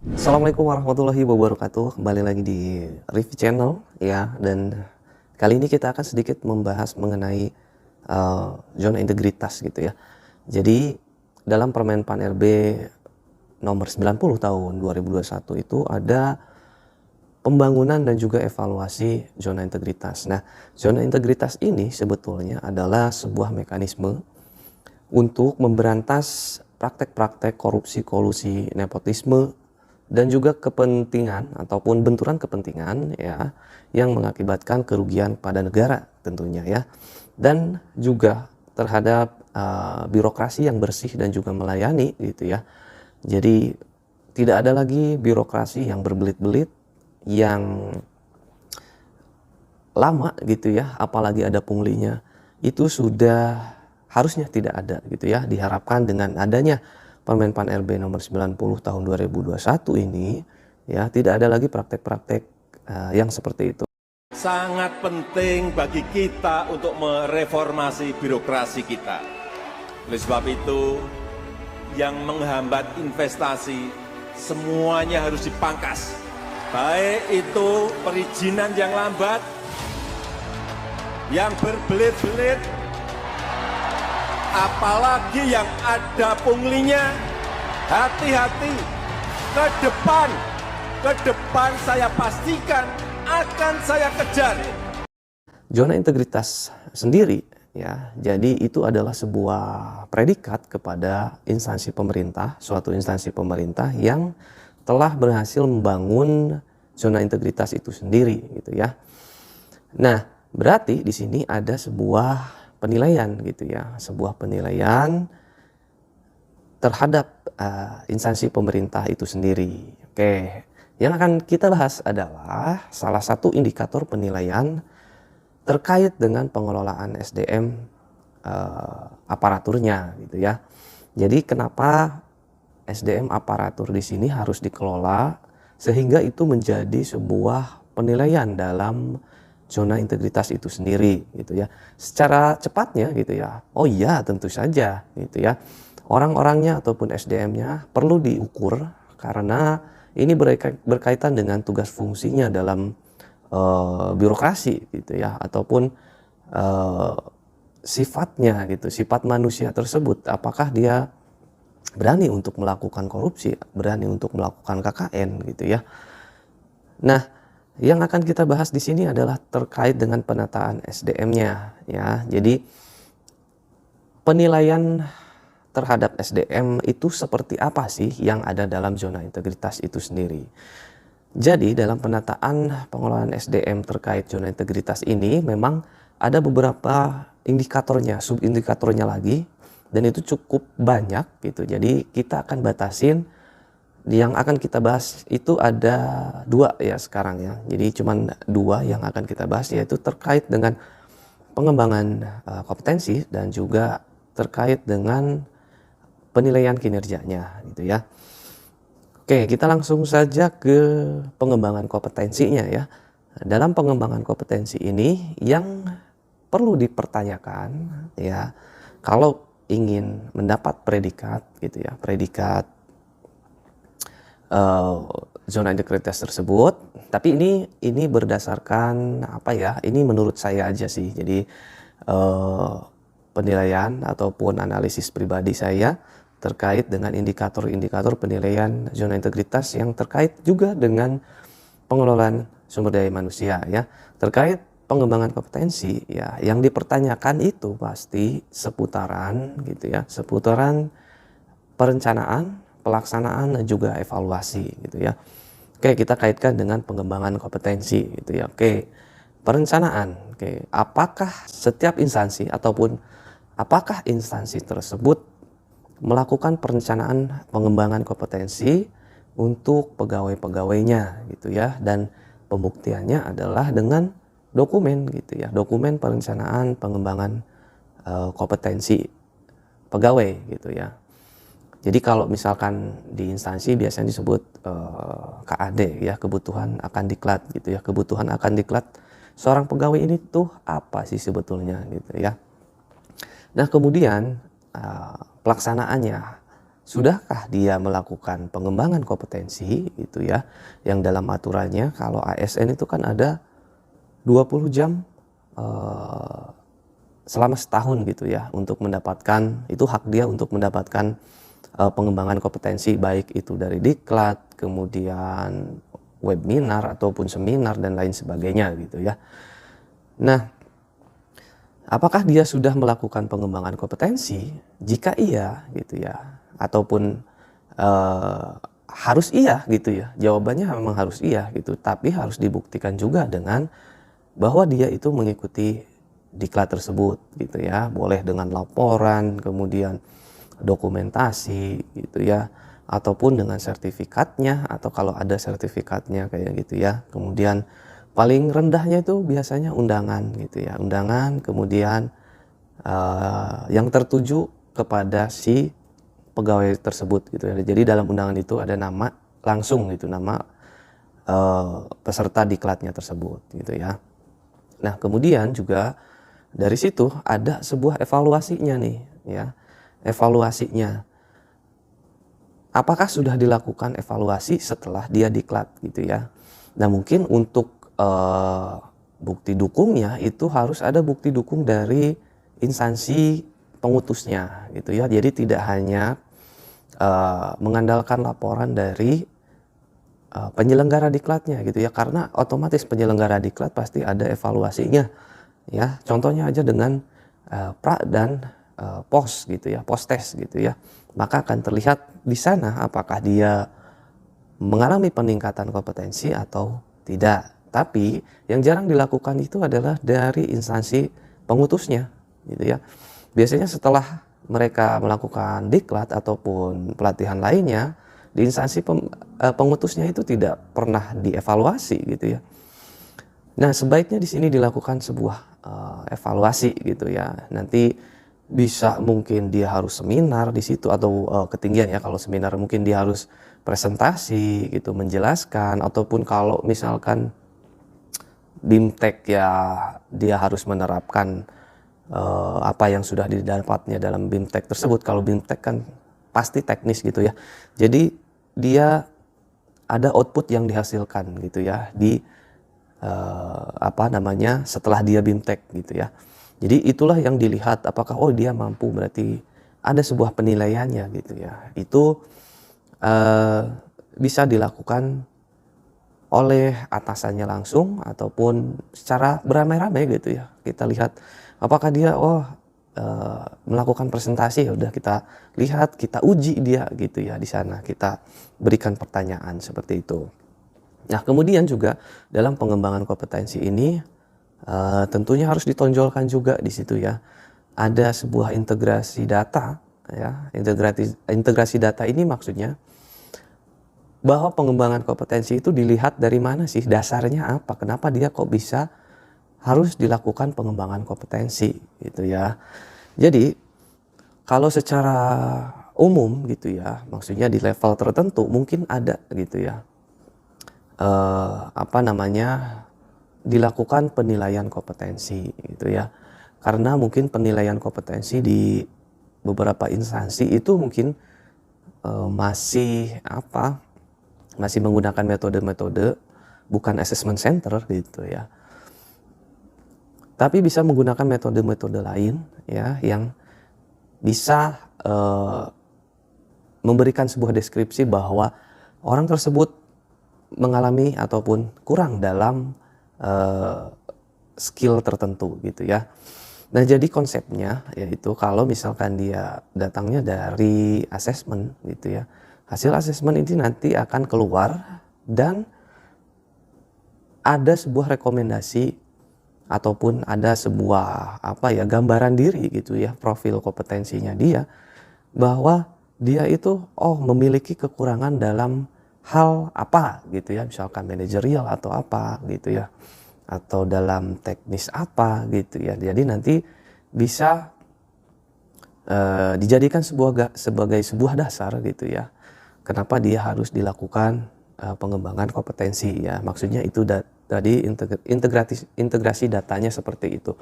Assalamualaikum warahmatullahi wabarakatuh. Kembali lagi di Review Channel ya, dan kali ini kita akan sedikit membahas mengenai zona integritas gitu ya. Jadi dalam Permen Pan RB nomor 90 tahun 2021 itu ada pembangunan dan juga evaluasi zona integritas. Nah, zona integritas ini sebetulnya adalah sebuah mekanisme untuk memberantas praktek-praktek korupsi, kolusi, nepotisme, dan juga kepentingan ataupun benturan kepentingan ya yang mengakibatkan kerugian pada negara tentunya ya, dan juga terhadap birokrasi yang bersih dan juga melayani gitu ya. Jadi tidak ada lagi birokrasi yang berbelit-belit, yang lama gitu ya, apalagi ada punglinya. Itu sudah harusnya tidak ada gitu ya. Diharapkan dengan adanya Permen Pan RB nomor 90 tahun 2021 ini ya, tidak ada lagi praktek-praktek yang seperti itu. Sangat penting bagi kita untuk mereformasi birokrasi kita. Oleh sebab itu, yang menghambat investasi semuanya harus dipangkas. Baik itu perizinan yang lambat, yang berbelit-belit, apalagi yang ada punglinya. Hati-hati, ke depan saya pastikan akan saya kejar. Zona integritas sendiri ya, jadi itu adalah sebuah predikat kepada instansi pemerintah, suatu instansi pemerintah yang telah berhasil membangun zona integritas itu sendiri gitu ya. Nah, berarti di sini ada sebuah penilaian gitu ya, sebuah penilaian terhadap instansi pemerintah itu sendiri. Oke, yang akan kita bahas adalah salah satu indikator penilaian terkait dengan pengelolaan SDM aparaturnya gitu ya. Jadi kenapa SDM aparatur di sini harus dikelola sehingga itu menjadi sebuah penilaian dalam zona integritas itu sendiri gitu ya. Secara cepatnya gitu ya. Oh iya, tentu saja gitu ya. Orang-orangnya ataupun SDM-nya perlu diukur karena ini berkaitan dengan tugas fungsinya dalam birokrasi gitu ya, ataupun sifatnya gitu, sifat manusia tersebut, apakah dia berani untuk melakukan korupsi, berani untuk melakukan KKN gitu ya. Nah, yang akan kita bahas di sini adalah terkait dengan penataan SDM-nya ya. Jadi penilaian terhadap SDM itu seperti apa sih yang ada dalam zona integritas itu sendiri. Jadi dalam penataan pengelolaan SDM terkait zona integritas ini memang ada beberapa indikatornya, subindikatornya lagi, dan itu cukup banyak gitu. Jadi kita akan batasin, yang akan kita bahas itu ada dua ya sekarang ya. Jadi cuman dua yang akan kita bahas, yaitu terkait dengan pengembangan kompetensi dan juga terkait dengan penilaian kinerjanya gitu ya. Oke, kita langsung saja ke pengembangan kompetensinya ya. Dalam pengembangan kompetensi ini yang perlu dipertanyakan ya, kalau ingin mendapat predikat gitu ya, predikat zona integritas tersebut. Tapi ini berdasarkan apa ya? Ini menurut saya aja sih. Jadi penilaian ataupun analisis pribadi saya terkait dengan indikator-indikator penilaian zona integritas yang terkait juga dengan pengelolaan sumber daya manusia ya. Terkait pengembangan kompetensi ya, yang dipertanyakan itu pasti seputaran gitu ya, seputaran perencanaan, pelaksanaan dan juga evaluasi gitu ya. Oke, kita kaitkan dengan pengembangan kompetensi gitu ya. Oke, perencanaan. Oke, apakah setiap instansi ataupun apakah instansi tersebut melakukan perencanaan pengembangan kompetensi untuk pegawai-pegawainya gitu ya, dan pembuktiannya adalah dengan dokumen gitu ya, dokumen perencanaan pengembangan kompetensi pegawai gitu ya. Jadi kalau misalkan di instansi biasanya disebut KAD ya, kebutuhan akan diklat gitu ya, kebutuhan akan diklat seorang pegawai ini tuh apa sih sebetulnya gitu ya. Nah kemudian pelaksanaannya sudahkah dia melakukan pengembangan kompetensi gitu ya, yang dalam aturannya kalau ASN itu kan ada 20 jam selama setahun gitu ya, untuk mendapatkan, itu hak dia untuk mendapatkan pengembangan kompetensi, baik itu dari diklat, kemudian webinar ataupun seminar dan lain sebagainya gitu ya. Nah, apakah dia sudah melakukan pengembangan kompetensi? Jika iya gitu ya, ataupun harus iya gitu ya, jawabannya memang harus iya gitu, tapi harus dibuktikan juga dengan bahwa dia itu mengikuti diklat tersebut gitu ya, boleh dengan laporan, kemudian dokumentasi gitu ya, ataupun dengan sertifikatnya, atau kalau ada sertifikatnya kayak gitu ya. Kemudian paling rendahnya itu biasanya undangan gitu ya, undangan, kemudian yang tertuju kepada si pegawai tersebut gitu ya. Jadi dalam undangan itu ada nama langsung gitu, nama peserta diklatnya tersebut gitu ya. Nah, kemudian juga dari situ ada sebuah evaluasinya nih ya. Evaluasinya, apakah sudah dilakukan evaluasi setelah dia diklat gitu ya. Nah, mungkin untuk bukti dukungnya itu harus ada bukti dukung dari instansi pengutusnya gitu ya. Jadi tidak hanya mengandalkan laporan dari penyelenggara diklatnya gitu ya, karena otomatis penyelenggara diklat pasti ada evaluasinya ya. Contohnya aja dengan pra dan pos gitu ya, pos tes gitu ya, maka akan terlihat di sana apakah dia mengalami peningkatan kompetensi atau tidak. Tapi yang jarang dilakukan itu adalah dari instansi pengutusnya gitu ya. Biasanya setelah mereka melakukan diklat ataupun pelatihan lainnya, di instansi pengutusnya itu tidak pernah dievaluasi gitu ya. Nah, sebaiknya di sini dilakukan sebuah evaluasi gitu ya. Nanti bisa mungkin dia harus seminar di situ, atau ketinggian ya, kalau seminar mungkin dia harus presentasi gitu, menjelaskan, ataupun kalau misalkan BIMTEK ya, dia harus menerapkan apa yang sudah didapatnya dalam BIMTEK tersebut. Kalau BIMTEK kan pasti teknis gitu ya. Jadi dia ada output yang dihasilkan gitu ya di setelah dia BIMTEK gitu ya. Jadi itulah yang dilihat, apakah dia mampu, berarti ada sebuah penilaiannya gitu ya. Itu bisa dilakukan oleh atasannya langsung ataupun secara beramai-ramai gitu ya. Kita lihat apakah dia melakukan presentasi, ya udah kita lihat, kita uji dia gitu ya di sana. Kita berikan pertanyaan seperti itu. Nah, kemudian juga dalam pengembangan kompetensi ini tentunya harus ditonjolkan juga di situ ya. Ada sebuah integrasi data ya. Integrasi data ini maksudnya bahwa pengembangan kompetensi itu dilihat dari mana sih, dasarnya apa, kenapa dia kok bisa harus dilakukan pengembangan kompetensi gitu ya. Jadi kalau secara umum gitu ya, maksudnya di level tertentu mungkin ada gitu ya, dilakukan penilaian kompetensi gitu ya. Karena mungkin penilaian kompetensi di beberapa instansi itu mungkin masih menggunakan metode-metode bukan assessment center gitu ya. Tapi bisa menggunakan metode-metode lain ya, yang bisa memberikan sebuah deskripsi bahwa orang tersebut mengalami ataupun kurang dalam skill tertentu gitu ya. Nah, jadi konsepnya yaitu kalau misalkan dia datangnya dari asesmen gitu ya, hasil asesmen ini nanti akan keluar dan ada sebuah rekomendasi ataupun ada sebuah gambaran diri gitu ya, profil kompetensinya dia, bahwa dia itu memiliki kekurangan dalam hal apa gitu ya, misalkan manajerial atau apa gitu ya, atau dalam teknis apa gitu ya. Jadi nanti bisa dijadikan sebagai sebuah dasar gitu ya, kenapa dia harus dilakukan pengembangan kompetensi ya. Maksudnya itu tadi integrasi datanya seperti itu.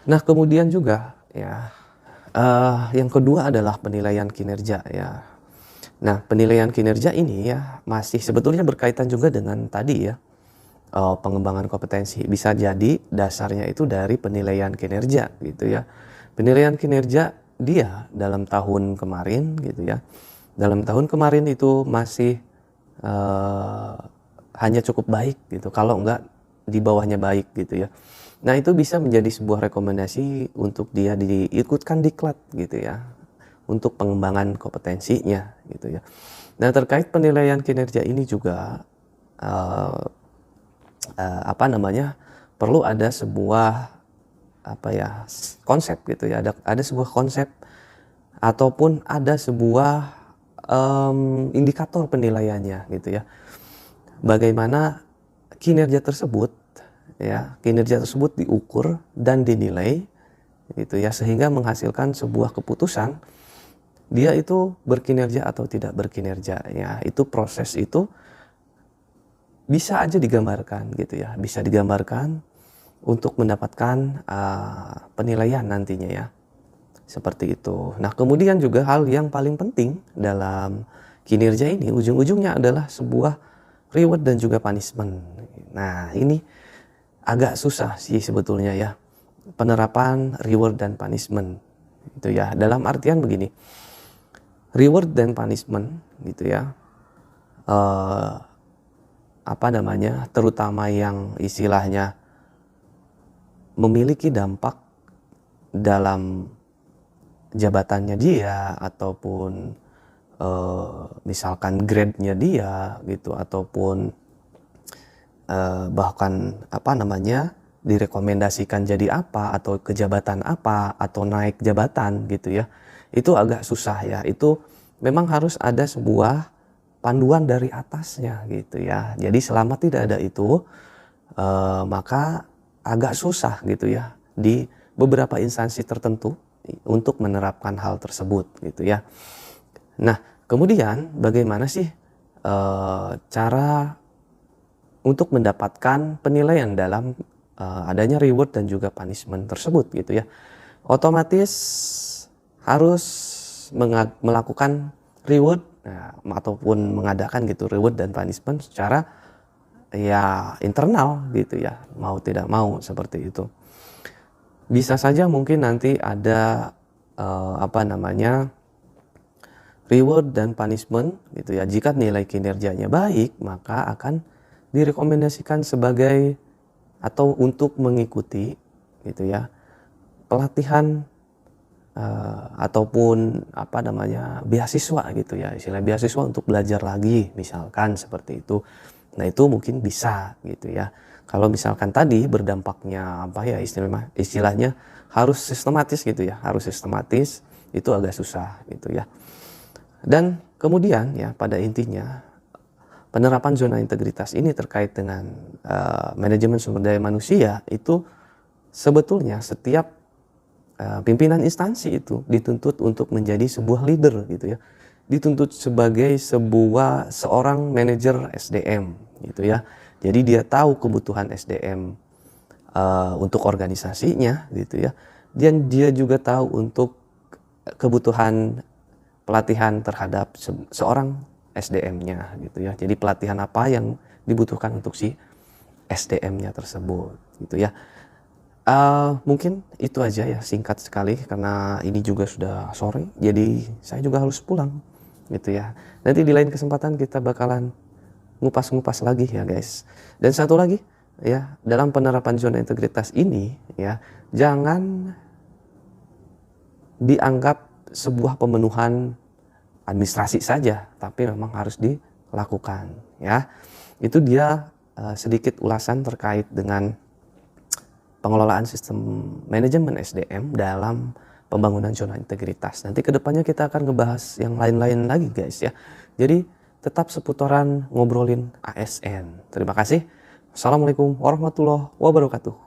Nah, kemudian juga ya, Yang kedua adalah penilaian kinerja ya. Nah, penilaian kinerja ini ya masih sebetulnya berkaitan juga dengan tadi ya, pengembangan kompetensi. Bisa jadi dasarnya itu dari penilaian kinerja gitu ya. Penilaian kinerja dia dalam tahun kemarin gitu ya. Dalam tahun kemarin itu masih hanya cukup baik gitu. Kalau enggak di bawahnya baik gitu ya. Nah, itu bisa menjadi sebuah rekomendasi untuk dia diikutkan diklat gitu ya, untuk pengembangan kompetensinya gitu ya. Nah, terkait penilaian kinerja ini juga perlu ada sebuah konsep gitu ya. Ada sebuah konsep ataupun ada sebuah indikator penilaiannya gitu ya. Bagaimana kinerja tersebut diukur dan dinilai gitu ya, sehingga menghasilkan sebuah keputusan dia itu berkinerja atau tidak berkinerja ya. Itu proses itu bisa aja digambarkan gitu ya, bisa digambarkan untuk mendapatkan penilaian nantinya ya, seperti itu. Nah, kemudian juga hal yang paling penting dalam kinerja ini ujung-ujungnya adalah sebuah reward dan juga punishment. Nah, ini agak susah sih sebetulnya ya, penerapan reward dan punishment gitu ya. Dalam artian begini, reward dan punishment gitu ya, terutama yang istilahnya memiliki dampak dalam jabatannya dia ataupun misalkan grade-nya dia gitu, ataupun bahkan direkomendasikan jadi apa atau ke jabatan apa atau naik jabatan gitu ya. Itu agak susah ya. Itu memang harus ada sebuah panduan dari atasnya gitu ya. Jadi selama tidak ada itu maka agak susah gitu ya di beberapa instansi tertentu untuk menerapkan hal tersebut gitu ya. Nah, kemudian bagaimana sih cara untuk mendapatkan penilaian dalam adanya reward dan juga punishment tersebut gitu ya? Otomatis harus melakukan reward ataupun mengadakan gitu reward dan punishment secara ya internal gitu ya, mau tidak mau seperti itu. Bisa saja mungkin nanti ada reward dan punishment gitu ya. Jika nilai kinerjanya baik, maka akan direkomendasikan sebagai atau untuk mengikuti gitu ya pelatihan ataupun beasiswa gitu ya, istilah beasiswa untuk belajar lagi misalkan seperti itu. Nah, itu mungkin bisa gitu ya. Kalau misalkan tadi berdampaknya istilahnya harus sistematis gitu ya, harus sistematis, itu agak susah gitu ya. Dan kemudian ya pada intinya penerapan zona integritas ini terkait dengan manajemen sumber daya manusia itu sebetulnya setiap pimpinan instansi itu dituntut untuk menjadi sebuah leader gitu ya, dituntut sebagai seorang manajer SDM gitu ya. Jadi dia tahu kebutuhan SDM untuk organisasinya gitu ya, dan dia juga tahu untuk kebutuhan pelatihan terhadap seorang SDM-nya gitu ya. Jadi pelatihan apa yang dibutuhkan untuk si SDM-nya tersebut gitu ya. Mungkin itu aja ya, singkat sekali karena ini juga sudah sore, jadi saya juga harus pulang gitu ya. Nanti di lain kesempatan kita bakalan ngupas-ngupas lagi ya guys. Dan satu lagi ya, dalam penerapan zona integritas ini ya, jangan dianggap sebuah pemenuhan administrasi saja, tapi memang harus dilakukan ya. Itu dia sedikit ulasan terkait dengan pengelolaan sistem manajemen SDM dalam pembangunan zona integritas. Nanti kedepannya kita akan ngebahas yang lain-lain lagi guys ya. Jadi tetap seputaran ngobrolin ASN. Terima kasih. Assalamualaikum warahmatullahi wabarakatuh.